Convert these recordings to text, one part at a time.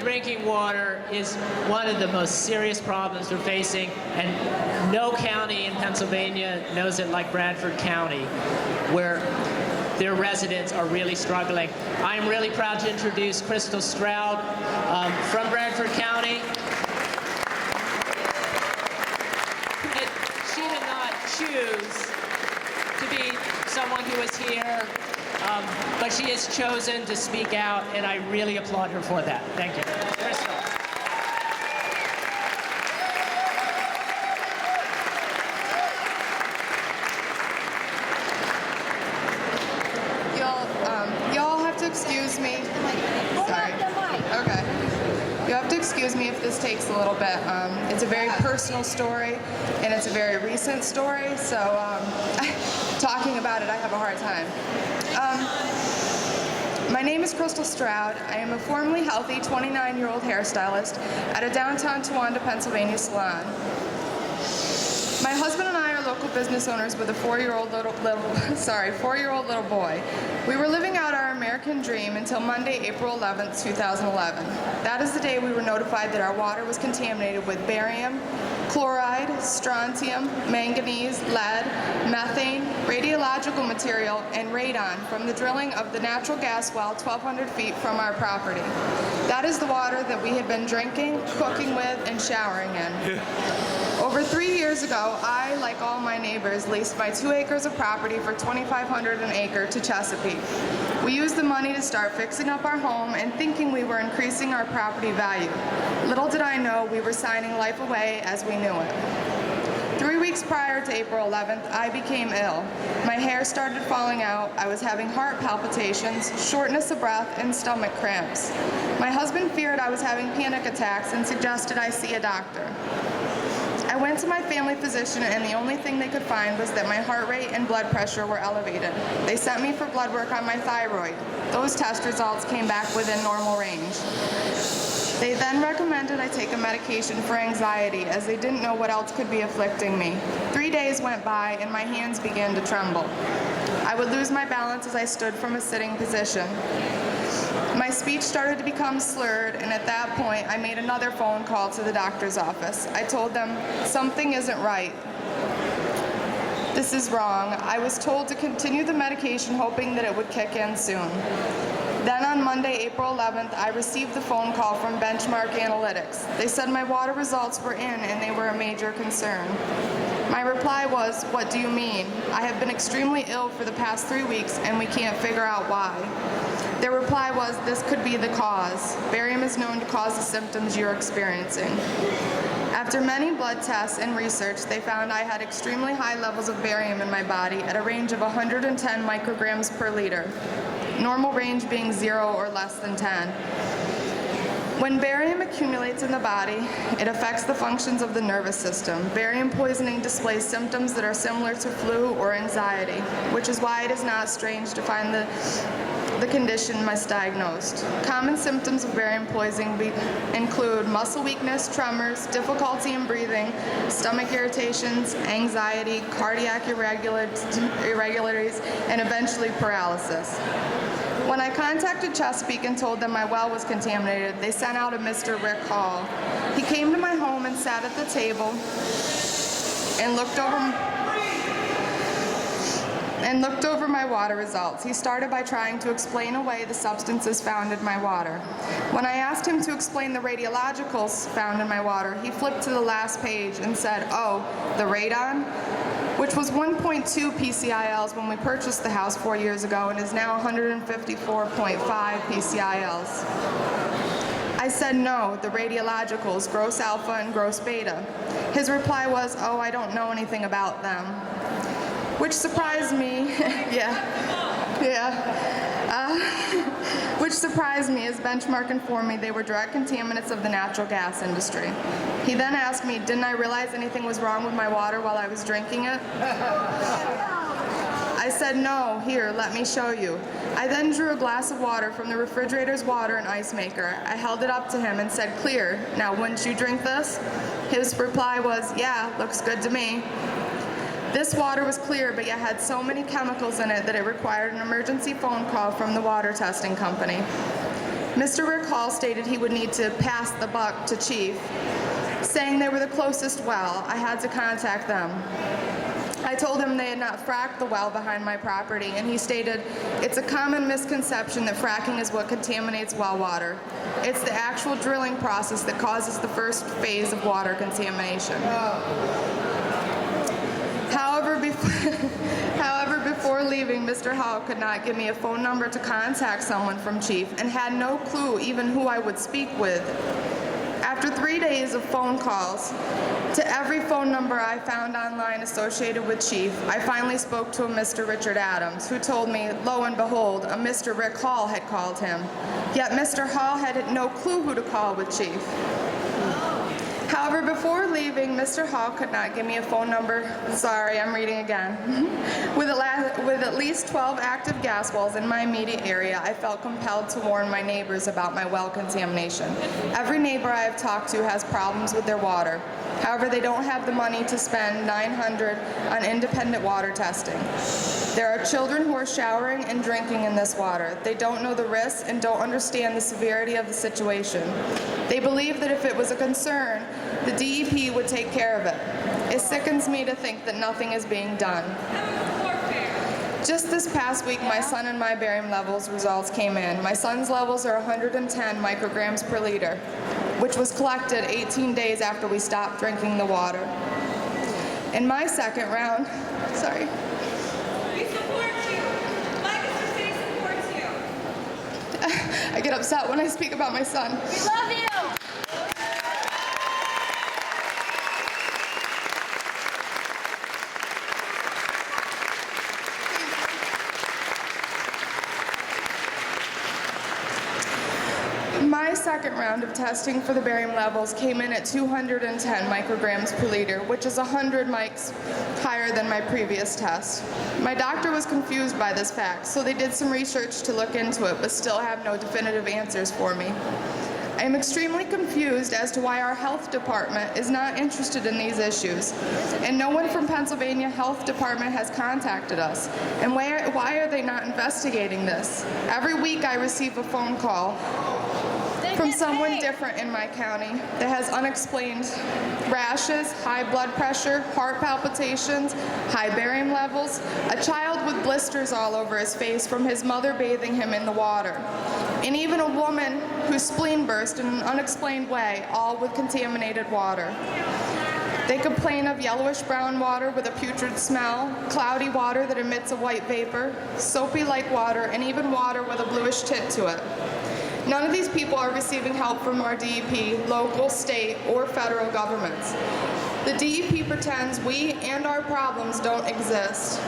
drinking water is one of the most serious problems we're facing, and no county in Pennsylvania knows it like Bradford County, where their residents are really struggling. I am really proud to introduce Crystal Stroud from Bradford County. She did not choose to be someone who is here, but she has chosen to speak out, and I really applaud her for that. Thank you. Crystal. Y'all have to excuse me. Sorry. Okay. You have to excuse me if this takes a little bit. It's a very personal story, and it's a very recent story, so talking about it, I have a hard time. My name is Crystal Stroud. I am a formerly healthy 29-year-old hairstylist at a downtown Towanda, Pennsylvania salon. My husband and I are local business owners with a 4-year-old little boy. We were living out our American dream until Monday, April 11th, 2011. That is the day we were notified that our water was contaminated with barium, chloride, strontium, manganese, lead, methane, radiological material, and radon from the drilling of the natural gas well 1,200 feet from our property. That is the water that we had been drinking, cooking with, and showering in. Over 3 years ago, I, like all my neighbors, leased my 2 acres of property for $2,500 an acre to Chesapeake. We used the money to start fixing up our home and thinking we were increasing our property value. Little did I know we were signing life away as we knew it. 3 weeks prior to April 11th, I became ill. My hair started falling out, I was having heart palpitations, shortness of breath, and stomach cramps. My husband feared I was having panic attacks and suggested I see a doctor. I went to my family physician, and the only thing they could find was that my heart rate and blood pressure were elevated. They sent me for blood work on my thyroid. Those test results came back within normal range. They then recommended I take a medication for anxiety, as they didn't know what else could be afflicting me. 3 days went by, and my hands began to tremble. I would lose my balance as I stood from a sitting position. My speech started to become slurred, and at that point, I made another phone call to the doctor's office. I told them, something isn't right. This is wrong. I was told to continue the medication, hoping that it would kick in soon. Then on Monday, April 11th, I received the phone call from Benchmark Analytics. They said my water results were in, and they were a major concern. My reply was, what do you mean? I have been extremely ill for the past 3 weeks, and we can't figure out why. Their reply was, this could be the cause. Barium is known to cause the symptoms you're experiencing. After many blood tests and research, they found I had extremely high levels of barium in my body at a range of 110 micrograms per liter, normal range being 0 or less than 10. When barium accumulates in the body, it affects the functions of the nervous system. Barium poisoning displays symptoms that are similar to flu or anxiety, which is why it is not strange to find the condition misdiagnosed. Common symptoms of barium poisoning include muscle weakness, tremors, difficulty in breathing, stomach irritations, anxiety, cardiac irregularities, and eventually paralysis. When I contacted Chesapeake and told them my well was contaminated, they sent out a Mr. Rick Hall. He came to my home and sat at the table and looked over my water results. He started by trying to explain away the substances found in my water. When I asked him to explain the radiologicals found in my water, he flipped to the last page and said, oh, the radon? Which was 1.2 PCILs when we purchased the house 4 years ago and is now 154.5 PCILs. I said no, the radiologicals, gross alpha and gross beta. His reply was, oh, I don't know anything about them. Which surprised me, which surprised me as Benchmark informed me they were direct contaminants of the natural gas industry. He then asked me, didn't I realize anything was wrong with my water while I was drinking it? I said, no, here, let me show you. I then drew a glass of water from the refrigerator's water and ice maker. I held it up to him and said, clear, now wouldn't you drink this? His reply was, yeah, looks good to me. This water was clear, but yet had so many chemicals in it that it required an emergency phone call from the water testing company. Mr. Rick Hall stated he would need to pass the buck to Chief, saying they were the closest well. I had to contact them. I told him they had not fracked the well behind my property, and he stated, "It's a common misconception that fracking is what contaminates well water. It's the actual drilling process that causes the first phase of water contamination." However, before leaving, Mr. Hall could not give me a phone number to contact someone from Chief and had no clue even who I would speak with. After 3 days of phone calls to every phone number I found online associated with Chief, I finally spoke to a Mr. Richard Adams, who told me, lo and behold, a Mr. Rick Hall had called him. Yet Mr. Hall had no clue who to call with Chief. However, before leaving, Mr. Hall could not give me a phone number. Sorry, I'm reading again. With at least 12 active gas wells in my immediate area, I felt compelled to warn my neighbors about my well contamination. Every neighbor I have talked to has problems with their water. However, they don't have the money to spend $900 on independent water testing. There are children who are showering and drinking in this water. They don't know the risks and don't understand the severity of the situation. They believe that if it was a concern, the DEP would take care of it. It sickens me to think that nothing is being done. Just this past week, my son and my barium levels results came in. My son's levels are 110 micrograms per liter, which was collected 18 days after we stopped drinking the water. In my second round, sorry. We support you. Legislature City supports you. I get upset when I speak about my son. We love you. My second round of testing for the barium levels came in at 210 micrograms per liter, which is 100 mics higher than my previous test. My doctor was confused by this fact, so they did some research to look into it, but still have no definitive answers for me. I am extremely confused as to why our health department is not interested in these issues, and no one from Pennsylvania Health Department has contacted us. And why are they not investigating this? Every week I receive a phone call from someone different in my county that has unexplained rashes, high blood pressure, heart palpitations, high barium levels, a child with blisters all over his face from his mother bathing him in the water, and even a woman whose spleen burst in an unexplained way, all with contaminated water. They complain of yellowish-brown water with a putrid smell, cloudy water that emits a white vapor, soapy-like water, and even water with a bluish tint to it. None of these people are receiving help from our DEP, local, state, or federal governments. The DEP pretends we and our problems don't exist.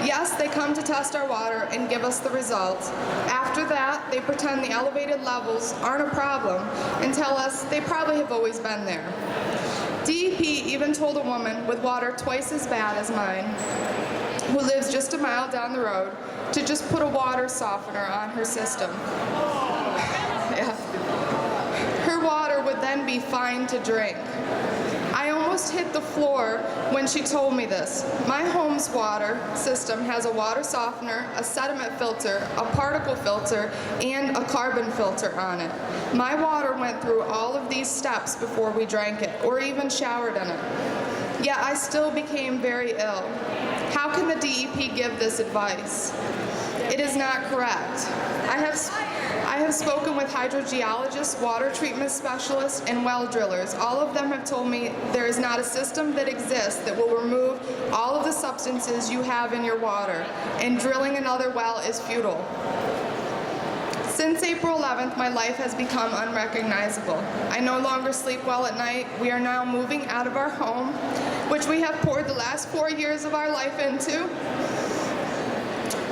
Yes, they come to test our water and give us the results. After that, they pretend the elevated levels aren't a problem and tell us they probably have always been there. DEP even told a woman with water twice as bad as mine, who lives just a mile down the road, to just put a water softener on her system. Yeah. Her water would then be fine to drink. I almost hit the floor when she told me this. My home's water system has a water softener, a sediment filter, a particle filter, and a carbon filter on it. My water went through all of these steps before we drank it, or even showered in it. Yet I still became very ill. How can the DEP give this advice? It is not correct. I have spoken with hydrogeologists, water treatment specialists, and well drillers. All of them have told me there is not a system that exists that will remove all of the substances you have in your water, and drilling another well is futile. Since April 11th, my life has become unrecognizable. I no longer sleep well at night. We are now moving out of our home, which we have poured the last 4 years of our life into.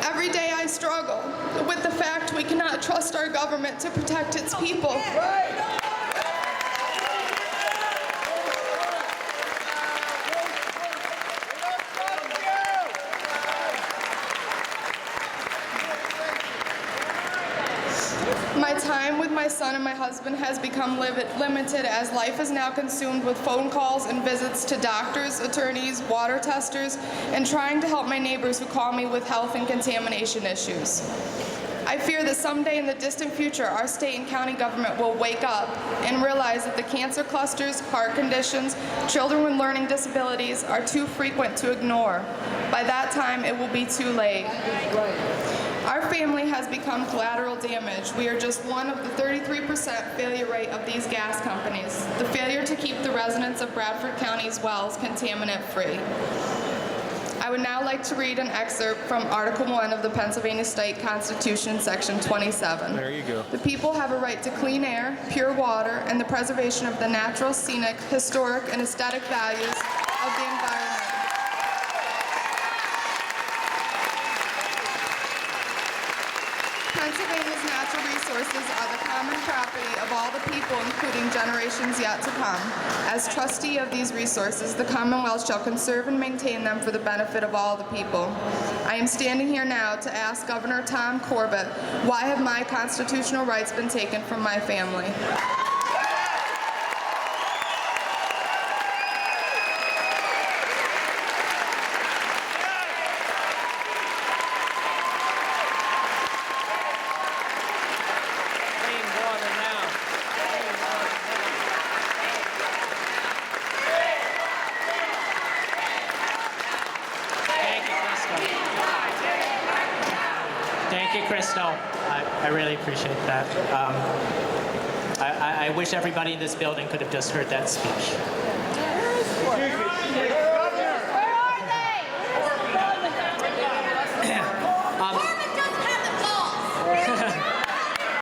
Every day I struggle with the fact we cannot trust our government to protect its people. My time with my son and my husband has become limited as life is now consumed with phone calls and visits to doctors, attorneys, water testers, and trying to help my neighbors who call me with health and contamination issues. I fear that someday in the distant future, our state and county government will wake up and realize that the cancer clusters, heart conditions, children with learning disabilities are too frequent to ignore. By that time, it will be too late. Our family has become collateral damage. We are just one of the 33% failure rate of these gas companies. The failure to keep the residents of Bradford County's wells contaminant-free. I would now like to read an excerpt from Article 1 of the Pennsylvania State Constitution, Section 27. There you go. The people have a right to clean air, pure water, and the preservation of the natural, scenic, historic, and aesthetic values of the environment. Pennsylvania's natural resources are the common property of all the people, including generations yet to come. As trustee of these resources, the Commonwealth shall conserve and maintain them for the benefit of all the people. I am standing here now to ask Governor Tom Corbett, why have my constitutional rights been taken from my family? Thank you, Crystal. I really appreciate that. I wish everybody in this building could have just heard that speech.